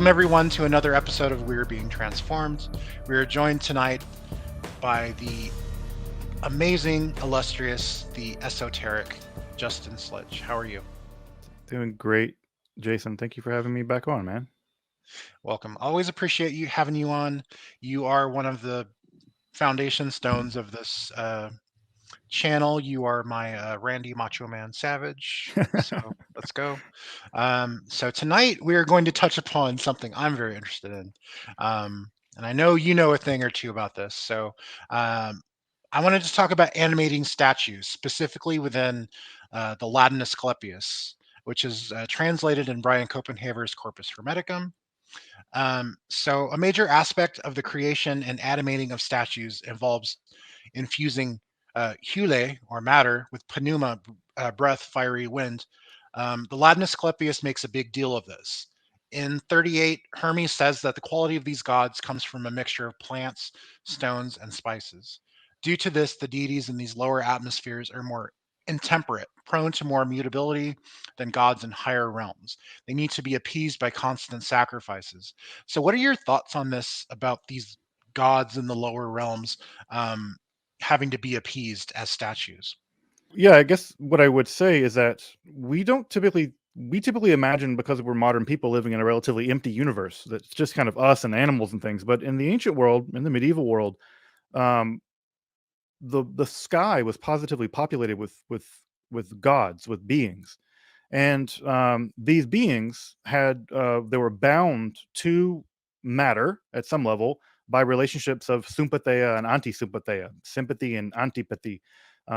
Welcome, everyone, to another episode of We're Being Transformed. We are joined tonight by the amazing, illustrious, the esoteric Justin Sledge. How are you? Doing great, Jason. Thank you for having me back on, man. Welcome. Always appreciate you having you on. You are one of the foundation stones of this channel. You are my Randy Macho Man Savage. So let's go. So tonight we are going to touch upon something I'm very interested in. And I know you know a thing or two about this. So um, I wanted to talk about animating statues, specifically within the Latin Asclepius, which is translated in Brian Copenhaver's Corpus Hermeticum. So a major aspect of the creation and animating of statues involves infusing hule or matter with pneuma, breath, fiery wind. The Latin Asclepius makes a big deal of this. In 38, Hermes says that the quality of these gods comes from a mixture of plants, stones, and spices. Due to this, the deities in these lower atmospheres are more intemperate, prone to more mutability than gods in higher realms. They need to be appeased by constant sacrifices. So, what are your thoughts on this about these gods in the lower realms um, having to be appeased as statues? Yeah, I guess what I would say is that we typically imagine, because we're modern people living in a relatively empty universe, that's just kind of us and animals and things. But in the ancient world, in the medieval world, um, the sky was positively populated with gods, with beings, and these beings they were bound to matter at some level by relationships of sympatheia and anti-sympatheia, sympathy and antipathy.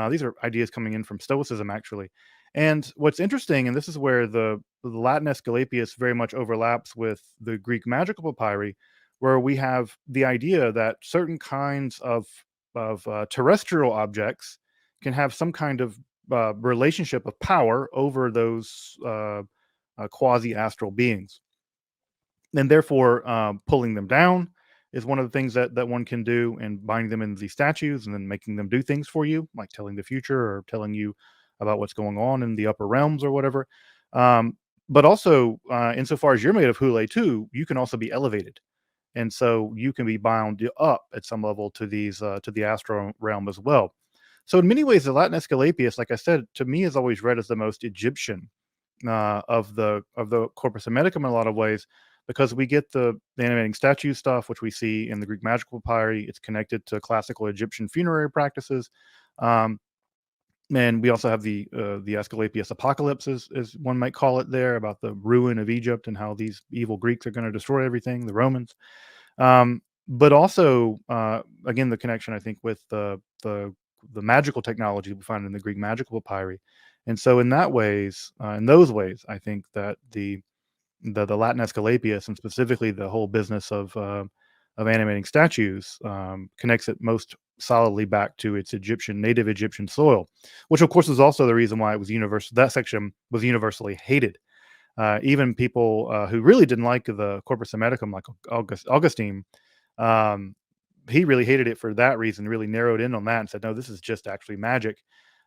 These are ideas coming in from Stoicism, actually. And what's interesting, and this is where the Latin Asclepius very much overlaps with the Greek magical papyri, where we have the idea that certain kinds of terrestrial objects can have some kind of relationship of power over those quasi astral beings, and therefore pulling them down is one of the things that one can do, and binding them in these statues and then making them do things for you, like telling the future or telling you about what's going on in the upper realms or whatever. Um, but also, insofar as you're made of hule too, you can also be elevated, and so you can be bound up at some level to these to the astral realm as well. So in many ways, the Latin Asclepius, like I said, to me is always read as the most Egyptian of the Corpus Hermeticum in a lot of ways, because we get the animating statue stuff, which we see in the Greek magical papyri. It's connected to classical Egyptian funerary practices. Um, and we also have the Asclepius apocalypse, as one might call it, there, about the ruin of Egypt and how these evil Greeks are going to destroy everything, the Romans. But also, again, the connection, I think, with the magical technology we find in the Greek magical papyri. And so, in those ways, I think that the Latin Asclepius, and specifically the whole business of animating statues, connects it most solidly back to its native Egyptian soil, which of course is also the reason why it was universal. That section was universally hated. Even people who really didn't like the Corpus Hermeticum, like Augustine, um, he really hated it for that reason. Really narrowed in on that and said, "No, this is just actually magic."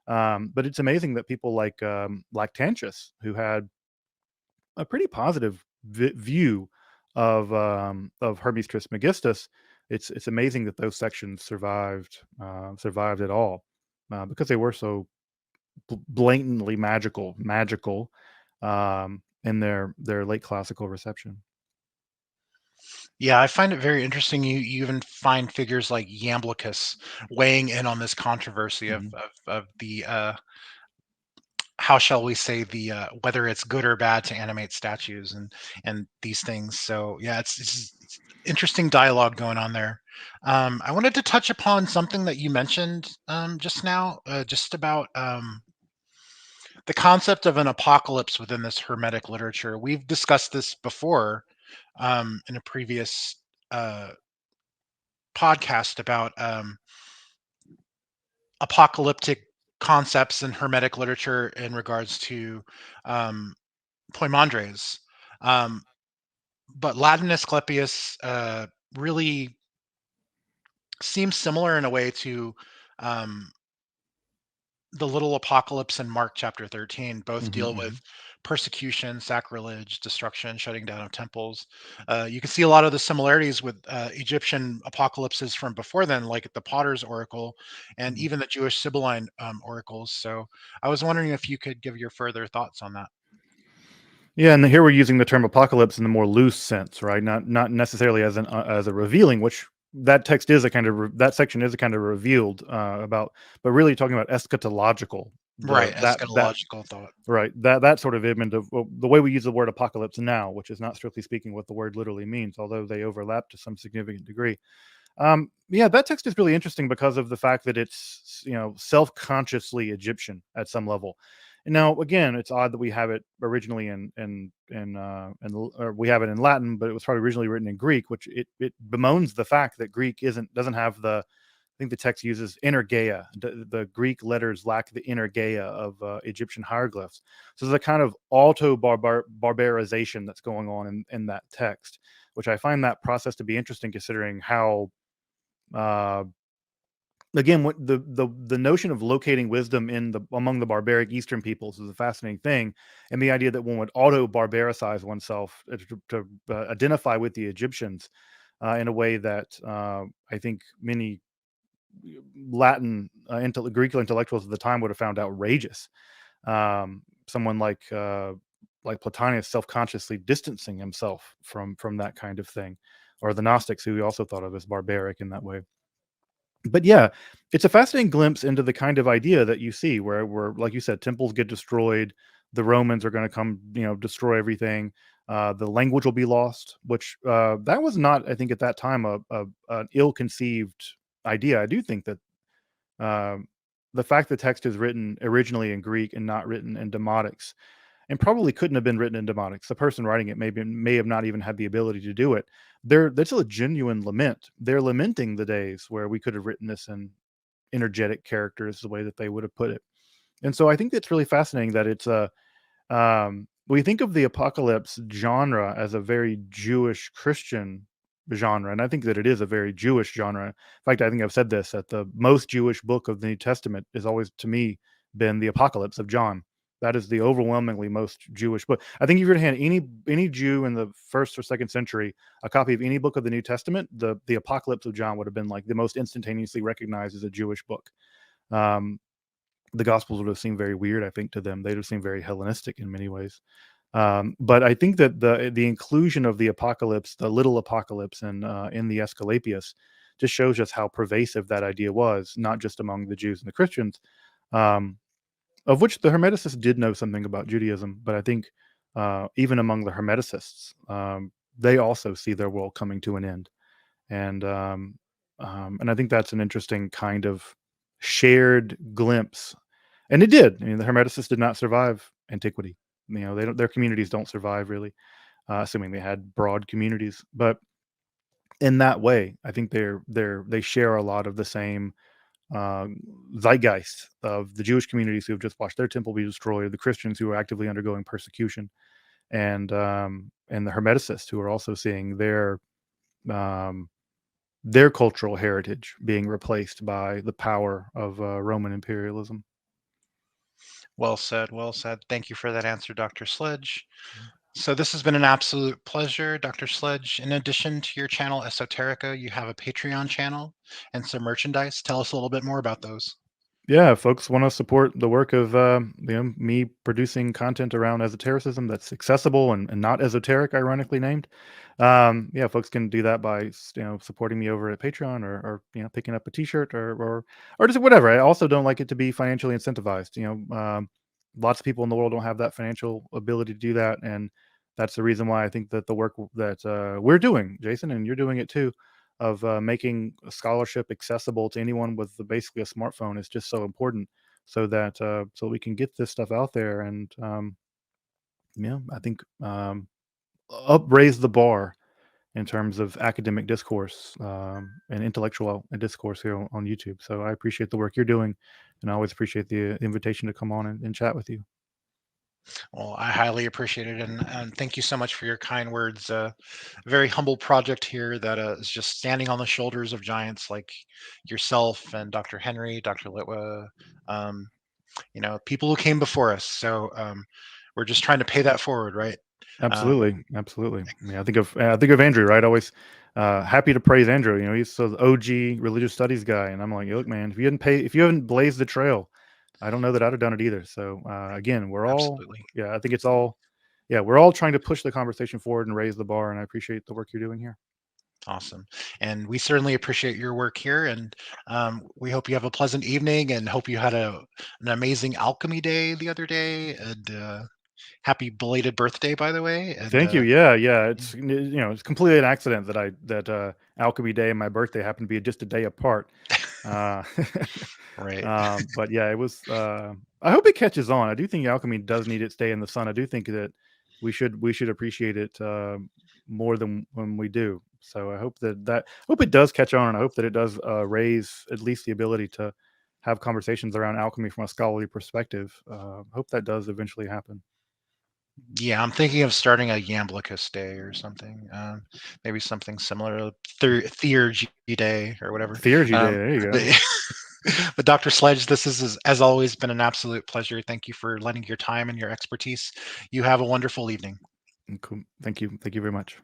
But it's amazing that people like Lactantius, who had a pretty positive view of Hermes Trismegistus, it's amazing that those sections survived at all, because they were so blatantly magical in their late classical reception. Yeah, I find it very interesting. You even find figures like Iamblichus weighing in on this controversy of Mhm. the how shall we say the whether it's good or bad to animate statues and these things. So yeah, it's interesting dialogue going on there. I wanted to touch upon something that you mentioned just now, just about the concept of an apocalypse within this hermetic literature. We've discussed this before in a previous uh, podcast about apocalyptic concepts in hermetic literature in regards to um, Poimandres. Um, but Latin Asclepius really seems similar in a way to um, the little apocalypse in Mark chapter 13. Both Mhm, deal with mhm. persecution, sacrilege, destruction, shutting down of temples. You can see a lot of the similarities with Egyptian apocalypses from before then, like the Potter's Oracle and Mhm. even the Jewish Sibylline oracles. So I was wondering if you could give your further thoughts on that. Yeah, and here we're using the term apocalypse in the more loose sense, right? Not necessarily as an as a revealing, which that text is a kind of that section is a kind of revealed about, but really talking about eschatological, Right, that eschatological thought. right, that sort of image of well, the way we use the word apocalypse now, which is not strictly speaking what the word literally means, although they overlap to some significant degree. Yeah, that text is really interesting because of the fact that it's self-consciously Egyptian at some level. And now, again, it's odd that we have it originally or we have it in Latin, but it was probably originally written in Greek, which it bemoans the fact that Greek doesn't have the I think the text uses energeia. The Greek letters lack the energeia of Egyptian hieroglyphs. So there's a kind of auto barbarization that's going on in that text, which I find that process to be interesting considering how uh, again what the notion of locating wisdom in the among the barbaric eastern peoples is a fascinating thing, and the idea that one would auto barbaricize oneself to identify with the Egyptians in a way that I think many Latin Greek intellectuals at the time would have found outrageous. Someone like Plotinus self-consciously distancing himself from that kind of thing, or the Gnostics, who he also thought of as barbaric in that way. But yeah, it's a fascinating glimpse into the kind of idea that you see where like you said, temples get destroyed, the Romans are going to come, destroy everything. The language will be lost, which that was not, I think, at that time an ill-conceived idea. I do think that um, the fact the text is written originally in Greek and not written in Demotics, and probably couldn't have been written in Demotics. The person writing it may have not even had the ability to do it. That's a genuine lament. They're lamenting the days where we could have written this in energetic characters, the way that they would have put it. And so I think it's really fascinating that it's a we think of the apocalypse genre as a very Jewish Christian genre, and I think that it is a very Jewish genre. In fact, I think I've said this that the most Jewish book of the New Testament is always, to me, been the Apocalypse of John. That is the overwhelmingly most Jewish book. I think if you were to hand any Jew in the first or second century a copy of any book of the New Testament, the Apocalypse of John would have been like the most instantaneously recognized as a Jewish book. Um, the Gospels would have seemed very weird, I think, to them. They'd have seemed very Hellenistic in many ways. But I think that the inclusion of the apocalypse, the little apocalypse, in the Asclepius, just shows us how pervasive that idea was, not just among the Jews and the Christians, um, of which the Hermeticists did know something about Judaism. But I think even among the Hermeticists, they also see their world coming to an end, and and I think that's an interesting kind of shared glimpse. And it did. I mean, the Hermeticists did not survive antiquity. They don't, their communities don't survive really, assuming they had broad communities. But in that way, I think they share a lot of the same uh, zeitgeist of the Jewish communities who have just watched their temple be destroyed, the Christians who are actively undergoing persecution, and the Hermeticists who are also seeing um, their cultural heritage being replaced by the power of Roman imperialism. Well said, well said. Thank you for that answer, Dr. Sledge. So this has been an absolute pleasure, Dr. Sledge. In addition to your channel, Esoterica, you have a Patreon channel and some merchandise. Tell us a little bit more about those. Yeah, if folks want to support the work of me producing content around esotericism that's accessible and not esoteric, ironically named. Yeah, folks can do that by supporting me over at Patreon or picking up a T-shirt or just whatever. I also don't like it to be financially incentivized. Lots of people in the world don't have that financial ability to do that, and that's the reason why I think that the work that we're doing, Jason, and you're doing it too, of making scholarship accessible to anyone with basically a smartphone is just so important, so that so we can get this stuff out there and I think upraise the bar in terms of academic discourse and intellectual discourse here on YouTube. So I appreciate the work you're doing, and I always appreciate the invitation to come on and chat with you. Well, I highly appreciate it, and thank you so much for your kind words. A very humble project here that is just standing on the shoulders of giants like yourself and Dr. Henry, Dr. Litwa, people who came before us. So we're just trying to pay that forward, right? Absolutely, absolutely. I mean, I think of Andrew, right? Always happy to praise Andrew. You know, he's so the OG religious studies guy, and I'm like, look, man, if you haven't blazed the trail, I don't know that I'd have done it either. So again, Absolutely. I think it's all, yeah, we're all trying to push the conversation forward and raise the bar, and I appreciate the work you're doing here. Awesome. And we certainly appreciate your work here. And we hope you have a pleasant evening and hope you had an amazing alchemy day the other day. And happy belated birthday, by the way. And Thank you. Yeah, yeah. It's completely an accident that Alchemy Day and my birthday happened to be just a day apart. Uh, right. but yeah, it was. I hope it catches on. I do think alchemy does need its day in the sun. I do think that we should appreciate it more than when we do. So I hope hope it does catch on, and I hope that it does raise at least the ability to have conversations around alchemy from a scholarly perspective. Hope that does eventually happen. Yeah, I'm thinking of starting a Yamblicus Day or something. Maybe something similar, Theurgy Day or whatever. Theurgy Day. Um, There you but, go. but Dr. Sledge, this is as always been an absolute pleasure. Thank you for lending your time and your expertise. You have a wonderful evening. Cool. Thank you. Thank you very much.